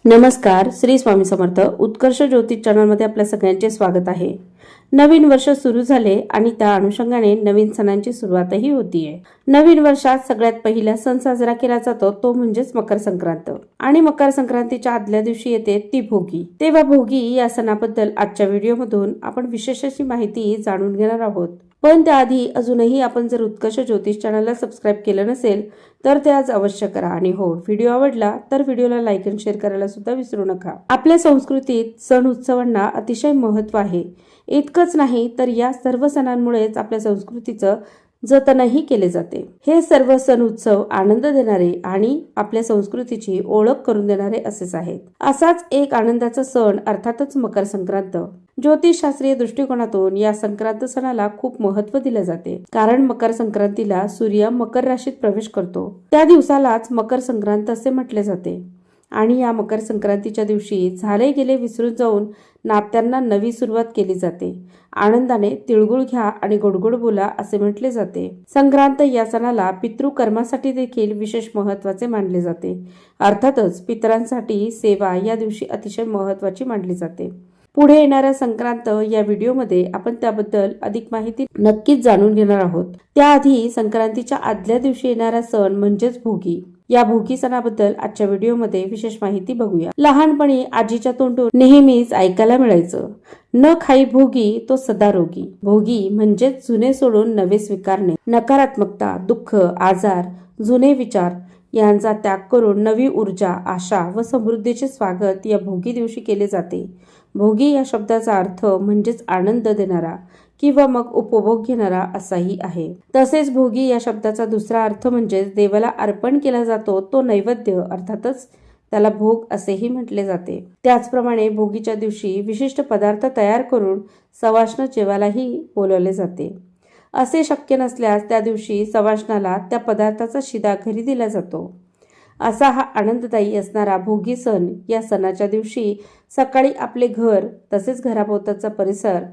नमस्कार, श्री स्वामी समर्थ. उत्कर्ष ज्योतिष चॅनलमध्ये आपल्या सगळ्यांचे स्वागत आहे. नवीन वर्ष सुरू झाले आणि त्या अनुषंगाने नवीन सणांची सुरुवातही होतीये. नवीन वर्षात सगळ्यात पहिला सण साजरा केला जातो तो म्हणजेच मकर संक्रांत. आणि मकर संक्रांतीच्या आदल्या दिवशी येते ती भोगी. तेव्हा भोगी या सणाबद्दल आजच्या व्हिडिओमधून आपण विशेष अशी माहिती जाणून घेणार आहोत. पण त्याआधी अजूनही आपण जर उत्कर्ष ज्योतिष चॅनलला सबस्क्राईब केलं नसेल तर ते आज अवश्य करा. आणि हो, व्हिडिओ आवडला तर व्हिडिओला लाईक आणि शेअर करायला सुद्धा विसरू नका. आपल्या संस्कृतीत सण उत्सवांना अतिशय महत्त्व आहे. इतकंच नाही तर या सर्व सणांमुळेच आपल्या संस्कृतीचं जतनही केले जाते. हे सर्व सण उत्सव आनंद देणारे आणि आपल्या संस्कृतीची ओळख करून देणारे असेच आहेत. असाच एक आनंदाचा सण अर्थातच मकर संक्रांत. ज्योतिषशास्त्रीय दृष्टिकोनातून या संक्रांत सणाला खूप महत्त्व दिले जाते. कारण मकर संक्रांतीला सूर्य मकर राशीत प्रवेश करतो. त्या दिवसालाच मकर संक्रांत असे म्हटले जाते. आणि या मकर संक्रांतीच्या दिवशी झाले गेले विसरून जाऊन नात्यांना नवी सुरुवात केली जाते. आनंदाने तिळगुळ घ्या आणि गोडगोड बोला असे म्हटले जाते. संक्रांत या सणाला पितृकर्मासाठी देखील विशेष महत्त्वाचे मानले जाते. अर्थातच पितरांसाठी सेवा या दिवशी अतिशय महत्त्वाची मानली जाते. पुढे येणाऱ्या संक्रांत या व्हिडिओमध्ये आपण त्याबद्दल अधिक माहिती नक्कीच जाणून घेणार आहोत. त्याआधी संक्रांतीच्या आदल्या दिवशी येणारा सण म्हणजेच भोगी. या भोगी सणाबद्दल आजच्या व्हिडिओमध्ये विशेष माहिती बघूया. लहानपणी आजीच्या तोंडून नेहमीच ऐकायला मिळायचं, न खाई भोगी तो सदा रोगी. भोगी म्हणजेच जुने सोडून नवे स्वीकारणे, नकारात्मकता, दुःख, आजार, जुने विचार यांचा त्याग करून नवी ऊर्जा, आशा व समृद्धीचे स्वागत या भोगी दिवशी केले जाते. भोगी या शब्दाचा अर्थ म्हणजेच आनंद देणारा किंवा मग उपभोग घेणारा असाही आहे. तसेच भोगी या शब्दाचा दुसरा अर्थ म्हणजेच देवाला अर्पण केला जातो तो नैवेद्य, अर्थातच त्याला भोग असेही म्हटले जाते. त्याचप्रमाणे भोगीच्या दिवशी विशिष्ट पदार्थ तयार करून सवाष्ण जेवायलाही बोलवले जाते. असे शक्य नसल्यास त्या दिवशी सवाष्णाला त्या पदार्थाचा शिदा घरी दिला जातो. असा हा आनंददायी असणारा भोगी सण या सणाच्या दिवशी सकाळी आपले घर तसेच घराभोवताचा परिसर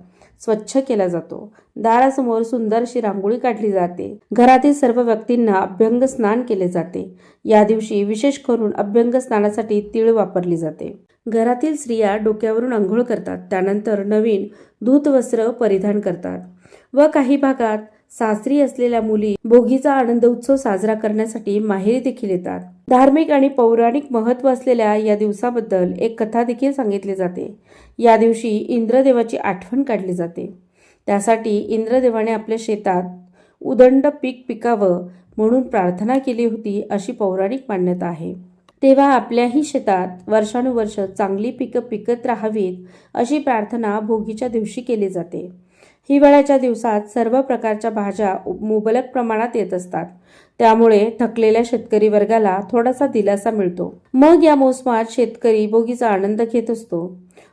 स्वच्छ केला जातो. दारासमोर सुंदर अशी रांगोळी काढली जाते. घरातील सर्व व्यक्तींना अभ्यंग स्नान केले जाते. या दिवशी विशेष करून अभ्यंग स्नानासाठी तीळ वापरली जाते. घरातील स्त्रिया डोक्यावरून अंघोळ करतात. त्यानंतर नवीन धूत वस्त्र परिधान करतात व काही भागात सासरी असलेल्या मुली भोगीचा आनंद उत्सव साजरा करण्यासाठी माहेरी देखील येतात. धार्मिक आणि पौराणिक महत्त्व असलेल्या या दिवसाबद्दल एक कथा देखील सांगितली जाते. या दिवशी इंद्रदेवाची आठवण काढली जाते. त्यासाठी इंद्रदेवाने आपल्या शेतात उदंड पीक पिकावं म्हणून प्रार्थना केली होती अशी पौराणिक मान्यता आहे. तेव्हा आपल्याही शेतात वर्षानुवर्ष चांगली पिकं पिकत राहावीत अशी प्रार्थना भोगीच्या दिवशी केली जाते. हिवाळ्याच्या दिवसात सर्व प्रकारच्या भाज्या मुबलक प्रमाणात येत असतात. त्यामुळे थकलेल्या शेतकरी वर्गाला थोडासा दिलासा मिळतो. मग या मोसमात शेतकरी भोगीचा आनंद घेत असतो.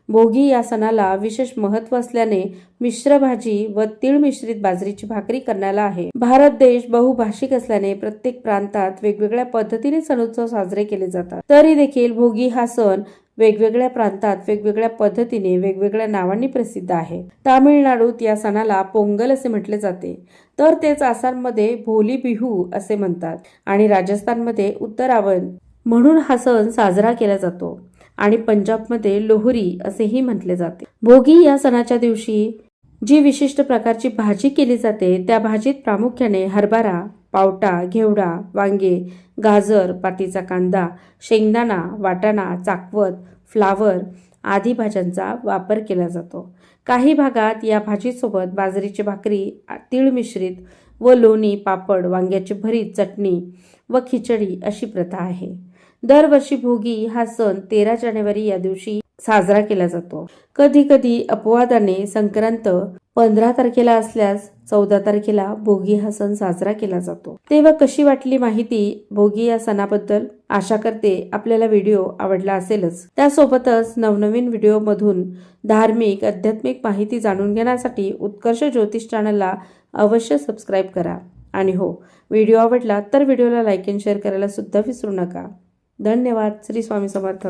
भोगी या सणाला विशेष महत्त्व असल्याने मिश्र भाजी व तीळ मिश्रित बाजरीची भाकरी करण्याला आहे. भारत देश बहुभाषिक असल्याने प्रत्येक प्रांतात वेगवेगळ्या पद्धतीने सणोत्सव साजरे केले जातात. तरी देखील भोगी हा सण वेगवेगळ्या प्रांतात वेगवेगळ्या पद्धतीने वेगवेगळ्या नावांनी प्रसिद्ध आहे. तामिळनाडूत या सणाला पोंगल असे म्हटले जाते, तर तेच आसाममध्ये भोली बिहू असे म्हणतात आणि राजस्थानमध्ये उत्तरावण म्हणून हा सण साजरा केला जातो आणि पंजाबमध्ये लोहरी असेही म्हटले जाते. भोगी या सणाच्या दिवशी जी विशिष्ट प्रकारची भाजी केली जाते त्या भाजीत प्रामुख्याने हरभरा, पावटा, घेवडा, वांगे, गाजर, पातीचा कांदा, शेंगदाणा, वाटाणा, चाकवत, फ्लावर आदी भाज्यांचा वापर केला जातो. काही भागात या भाजीसोबत बाजरीची भाकरी, तीळ मिश्रित व लोणी, पापड, वांग्याची भरीत, चटणी व खिचडी अशी प्रथा आहे. दरवर्षी भोगी हा सण 13 जानेवारी या दिवशी साजरा केला जातो. कधी कधी अपवादाने संक्रांत 15 तारखेला असल्यास 14 तारखेला भोगी हा सण साजरा केला जातो. तेव्हा कशी वाटली माहिती भोगी या सणाबद्दल? आशा करते आपल्याला व्हिडिओ आवडला असेलच. त्यासोबतच नवनवीन व्हिडिओ मधून धार्मिक आध्यात्मिक माहिती जाणून घेण्यासाठी उत्कर्ष ज्योतिष चॅनलला अवश्य सबस्क्राईब करा. आणि हो, व्हिडिओ आवडला तर व्हिडिओला लाईक आणि शेअर करायला सुद्धा विसरू नका. धन्यवाद. श्री स्वामी समर्थ.